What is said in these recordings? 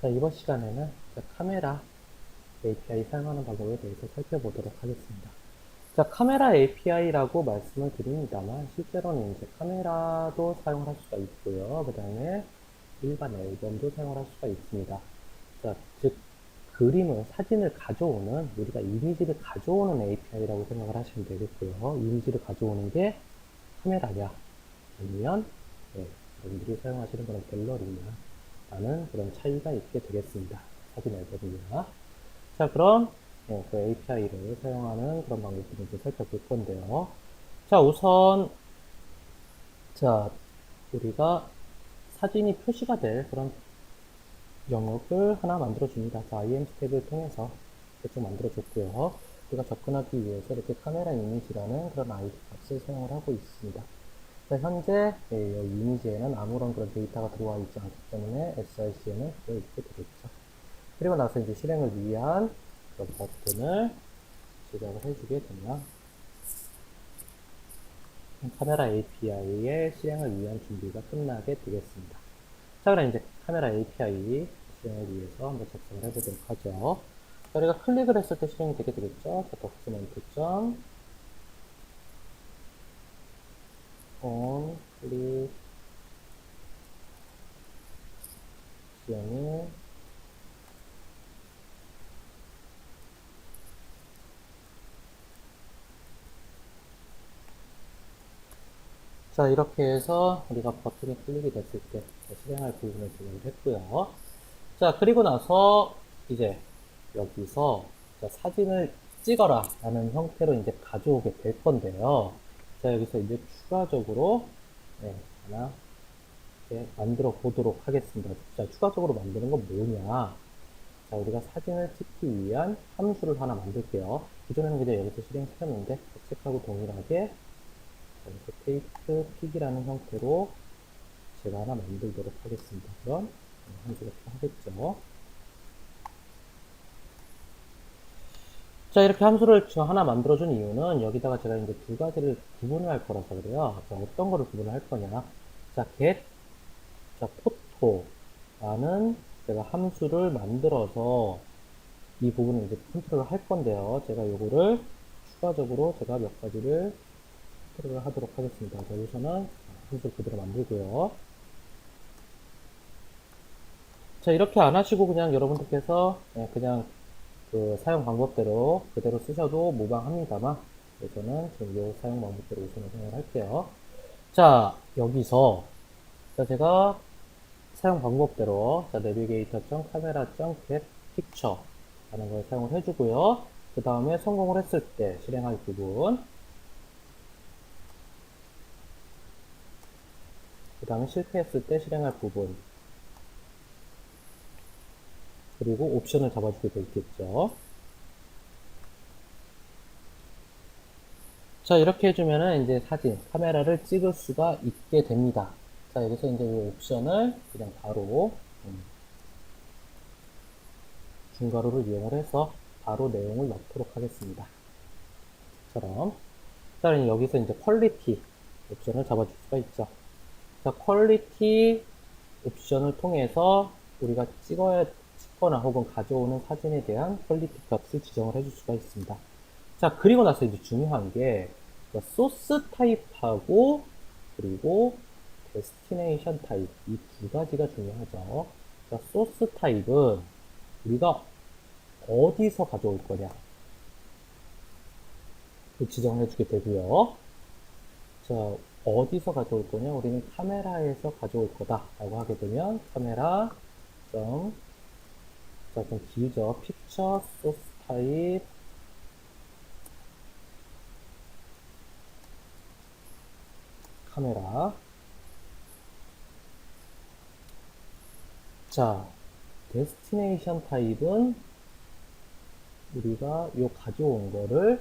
자, 이번 시간에는 카메라 API 사용하는 방법에 대해서 살펴보도록 하겠습니다. 자, 카메라 API라고 말씀을 드립니다만, 실제로는 이제 카메라도 사용을 할 수가 있고요. 그 다음에 일반 앨범도 사용을 할 수가 있습니다. 자, 즉, 그림을, 사진을 가져오는, 우리가 이미지를 가져오는 API라고 생각을 하시면 되겠고요. 이미지를 가져오는 게 카메라냐, 아니면, 네, 여러분들이 사용하시는 그런 갤러리냐, 라는 그런 차이가 있게 되겠습니다. 사진 앨범이나. 자, 그럼 그 API를 사용하는 그런 방법들을 이제 살펴볼 건데요. 자, 우선 자, 우리가 사진이 표시가 될 그런 영역을 하나 만들어 줍니다. 자, IM 스텝을 통해서 대충 만들어 줬고요. 우리가 접근하기 위해서 이렇게 카메라 이미지라는 그런 ID 값을 사용을 하고 있습니다. 자, 현재 이 이미지에는 아무런 그런 데이터가 들어와 있지 않기 때문에 src에는 들어있게 되겠죠. 그리고 나서 이제 실행을 위한 그런 버튼을 제작을 해주게 되면 카메라 API의 실행을 위한 준비가 끝나게 되겠습니다. 자, 그럼 이제 카메라 API 실행을 위해서 한번 작성을 해보도록 하죠. 자, 우리가 클릭을 했을 때 실행이 되게 되겠죠. 자, document on 클릭 실행이 자, 이렇게 해서 우리가 버튼이 클릭이 됐을 때 실행할 부분을 진행을 했고요. 자, 그리고 나서 이제 여기서 사진을 찍어라 라는 형태로 이제 가져오게 될 건데요. 자, 여기서 이제 추가적으로 하나 이렇게 만들어 보도록 하겠습니다. 자, 추가적으로 만드는 건 뭐냐? 자, 우리가 사진을 찍기 위한 함수를 하나 만들게요. 기존에는 그냥 여기서 실행시켰는데 백색하고 동일하게 이렇게 take 픽이라는 형태로 제가 하나 만들도록 하겠습니다. 그럼 함수가 필요하겠죠. 자, 이렇게 함수를 하나 만들어준 이유는 여기다가 제가 이제 두 가지를 구분을 할 거라서 그래요. 자, 어떤 거를 구분을 할 거냐. 자, get, 자, photo라는 제가 함수를 만들어서 이 부분을 이제 컨트롤을 할 건데요. 제가 요거를 추가적으로 제가 몇 가지를 컨트롤을 하도록 하겠습니다. 자, 우선은 함수를 그대로 만들고요. 자, 이렇게 안 하시고 그냥 여러분들께서 그냥 그 사용 방법대로 그대로 쓰셔도 무방합니다만 저는 지금 이 사용 방법대로 우선은 사용을 할게요. 자, 여기서 자, 제가 사용 방법대로 자, navigator.camera.get picture 라는 걸 사용을 해주고요. 그 다음에 성공을 했을 때 실행할 부분, 그 다음에 실패했을 때 실행할 부분, 그리고 옵션을 잡아주게 돼 있겠죠. 자, 이렇게 해주면은 이제 사진, 카메라를 찍을 수가 있게 됩니다. 자, 여기서 이제 이 옵션을 그냥 바로 중괄호를 이용을 해서 바로 내용을 넣도록 하겠습니다. 처럼. 자, 여기서 이제 퀄리티 옵션을 잡아줄 수가 있죠. 자, 퀄리티 옵션을 통해서 우리가 찍거나 혹은 가져오는 사진에 대한 퀄리티 값을 지정을 해줄 수가 있습니다. 자, 그리고 나서 이제 중요한 게 소스 타입하고 그리고 데스티네이션 타입 이 두 가지가 중요하죠. 자, 소스 타입은 우리가 어디서 가져올 거냐 지정을 해주게 되고요. 자, 어디서 가져올 거냐? 우리는 카메라에서 가져올 거다 라고 하게 되면 카메라 점, 자, 좀 길죠. 픽처 소스 타입 카메라. 자, 데스티네이션 타입은 우리가 요 가져온 거를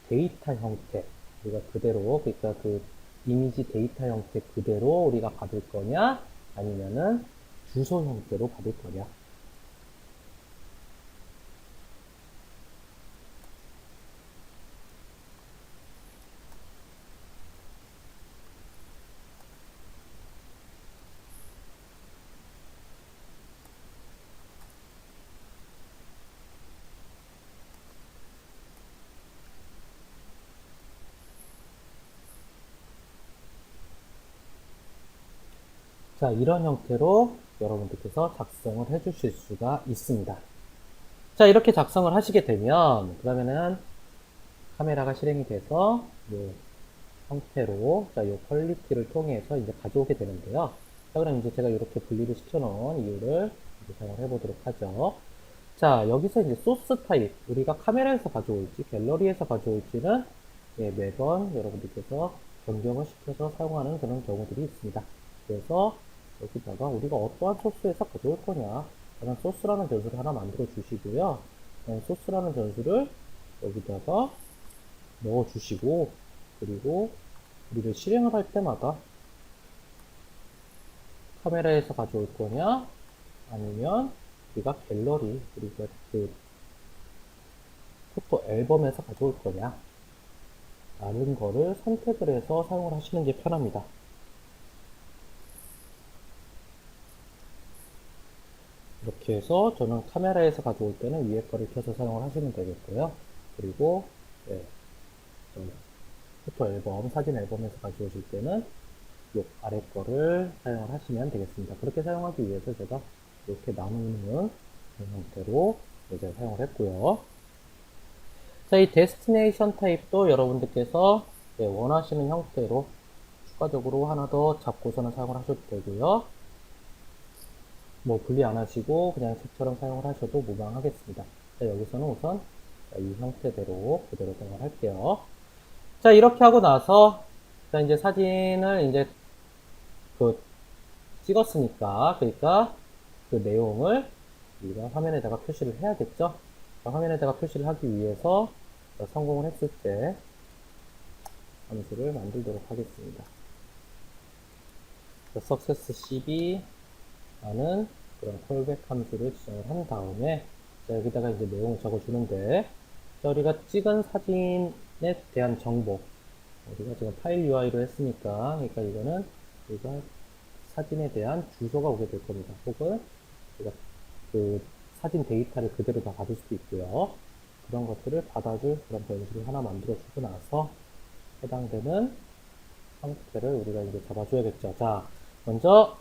데이터 형태 우리가 그대로, 그러니까 그 이미지 데이터 형태 그대로 우리가 받을 거냐 아니면은 주소 형태로 받을 거냐. 자, 이런 형태로 여러분들께서 작성을 해 주실 수가 있습니다. 자, 이렇게 작성을 하시게 되면, 그러면은 카메라가 실행이 돼서, 이 형태로, 자, 이 퀄리티를 통해서 이제 가져오게 되는데요. 자, 그럼 이제 제가 이렇게 분리를 시켜놓은 이유를 이제 사용을 해보도록 하죠. 자, 여기서 이제 소스 타입, 우리가 카메라에서 가져올지, 갤러리에서 가져올지는 예, 매번 여러분들께서 변경을 시켜서 사용하는 그런 경우들이 있습니다. 그래서 여기다가 우리가 어떠한 소스에서 가져올 거냐, 그런 소스라는 변수를 하나 만들어 주시고요. 소스라는 변수를 여기다가 넣어 주시고, 그리고 우리를 실행을 할 때마다 카메라에서 가져올 거냐, 아니면 우리가 갤러리, 우리가 그 포토 앨범에서 가져올 거냐, 라는 거를 선택을 해서 사용을 하시는 게 편합니다. 이렇게 해서 저는 카메라에서 가져올 때는 위에 거를 켜서 사용을 하시면 되겠고요. 그리고 네, 포토 앨범, 사진 앨범에서 가져오실 때는 요 아래 거를 사용을 하시면 되겠습니다. 그렇게 사용하기 위해서 제가 이렇게 나누는 형태로 이제 사용을 했고요. 자, 이 데스티네이션 타입도 여러분들께서 원하시는 형태로 추가적으로 하나 더 잡고서는 사용을 하셔도 되고요. 뭐 분리 안 하시고 그냥 색처럼 사용을 하셔도 무방하겠습니다. 자, 여기서는 우선 이 형태대로 그대로 사용을 할게요. 자, 이렇게 하고 나서 자, 이제 사진을 이제 그 찍었으니까, 그러니까 그 내용을 우리가 화면에다가 표시를 해야겠죠. 화면에다가 표시를 하기 위해서 성공을 했을 때 함수를 만들도록 하겠습니다. success cb 라는 그런 콜백 함수를 지정을 한 다음에 자, 여기다가 이제 내용을 적어주는데 자, 우리가 찍은 사진에 대한 정보, 우리가 지금 파일 UI로 했으니까, 그러니까 이거는 우리가 사진에 대한 주소가 오게 될 겁니다. 혹은 우리가 그 사진 데이터를 그대로 다 받을 수도 있고요. 그런 것들을 받아줄 그런 변수를 하나 만들어주고 나서 해당되는 형태를 우리가 이제 잡아줘야겠죠. 자, 먼저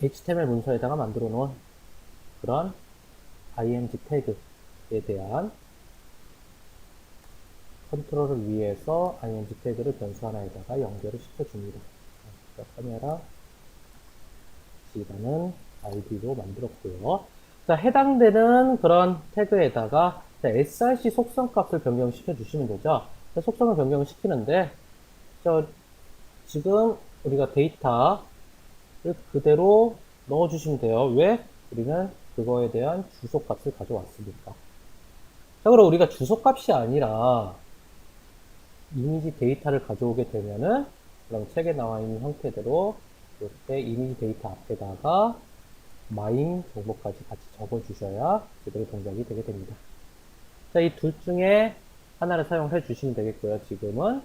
HTML 문서에다가 만들어 놓은 그런 img 태그에 대한 컨트롤을 위해서 img 태그를 변수 하나에다가 연결을 시켜줍니다. 카메라 G라는 아이디로 만들었고요. 자, 해당되는 그런 태그에다가 src 속성 값을 변경시켜 주시면 되죠. 속성을 변경을 시키는데 지금 우리가 데이터를 그대로 넣어 주시면 돼요. 왜? 우리는 그거에 대한 주소 값을 가져왔으니까. 자, 그럼 우리가 주소 값이 아니라 이미지 데이터를 가져오게 되면은 그럼 책에 나와 있는 형태대로 이렇게 이미지 데이터 앞에다가 마임 정보까지 같이 적어 주셔야 제대로 동작이 되게 됩니다. 자, 이 둘 중에 하나를 사용해 주시면 되겠고요. 지금은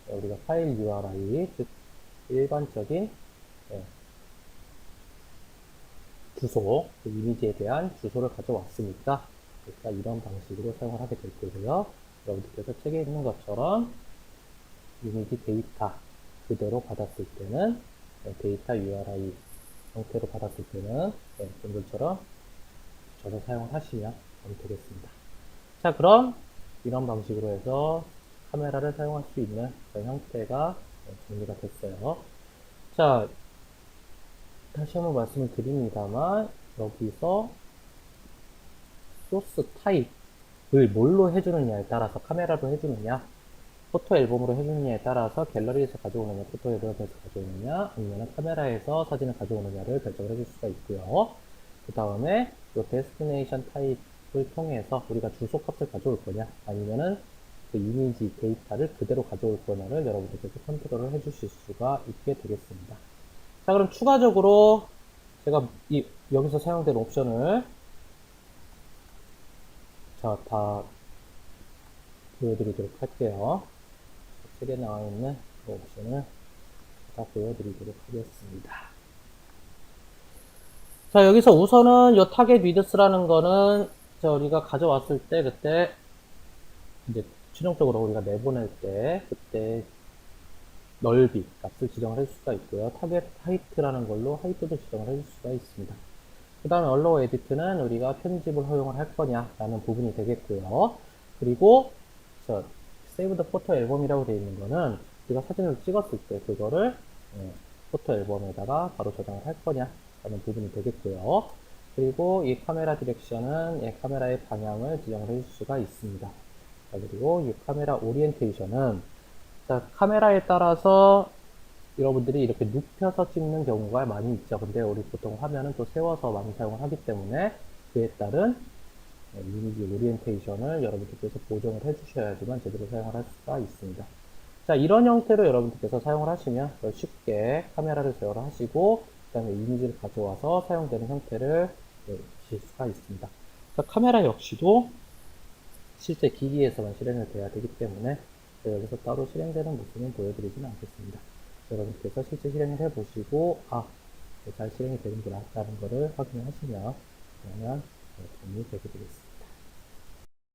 우리가 파일 URI, 즉 일반적인 주소, 그 이미지에 대한 주소를 가져왔으니까 그러니까 이런 방식으로 사용을 하게 될 거고요. 여러분들께서 책에 있는 것처럼 이미지 데이터 그대로 받았을 때는 데이터 URI 형태로 받았을 때는 동글처럼 저서 사용을 하시면 되겠습니다. 자, 그럼 이런 방식으로 해서 카메라를 사용할 수 있는 그런 형태가 정리가 됐어요. 자, 다시 한번 말씀을 드립니다만 여기서 소스 타입을 뭘로 해주느냐에 따라서 카메라로 해주느냐, 포토 앨범으로 해주느냐에 따라서 갤러리에서 가져오느냐, 포토 앨범에서 가져오느냐, 아니면 카메라에서 사진을 가져오느냐를 결정을 해줄 수가 있고요. 그 다음에 이 데스티네이션 타입을 통해서 우리가 주소 값을 가져올 거냐, 아니면은 그 이미지 데이터를 그대로 가져올 거냐를 여러분들께서 컨트롤을 해주실 수가 있게 되겠습니다. 자, 그럼 추가적으로 제가 여기서 사용된 옵션을 다 보여드리도록 할게요. 책에 나와 있는 그 옵션을 다 보여드리도록 하겠습니다. 자, 여기서 우선은 이 타겟 위드스라는 거는 우리가 가져왔을 때 그때 이제 최종적으로 우리가 내보낼 때 그때 넓이 값을 지정을 해줄 수가 있고요. 타겟 하이트라는 걸로 하이트도 지정을 해줄 수가 있습니다. 그 다음에 allow edit는 우리가 편집을 허용을 할 거냐라는 부분이 되겠고요. 그리고 저 save the photo 앨범이라고 되어 있는 거는 우리가 사진을 찍었을 때 그거를 포토 앨범에다가 바로 저장을 할 거냐라는 부분이 되겠고요. 그리고 이 카메라 디렉션은 카메라의 방향을 지정을 해줄 수가 있습니다. 자, 그리고 이 카메라 오리엔테이션은 자, 카메라에 따라서 여러분들이 이렇게 눕혀서 찍는 경우가 많이 있죠. 근데 우리 보통 화면은 또 세워서 많이 사용을 하기 때문에 그에 따른 이미지 오리엔테이션을 여러분들께서 보정을 해주셔야지만 제대로 사용을 할 수가 있습니다. 자, 이런 형태로 여러분들께서 사용을 하시면 쉽게 카메라를 제어를 하시고 그 다음에 이미지를 가져와서 사용되는 형태를 주실 수가 있습니다. 자, 카메라 역시도 실제 기기에서만 실행을 돼야 되기 때문에 여기서 따로 실행되는 모습은 보여드리지는 않겠습니다. 여러분께서 실제 실행을 해보시고 잘 실행이 되는구나 라는 거를 확인을 하시면 그러면 도움이 되게 되겠습니다.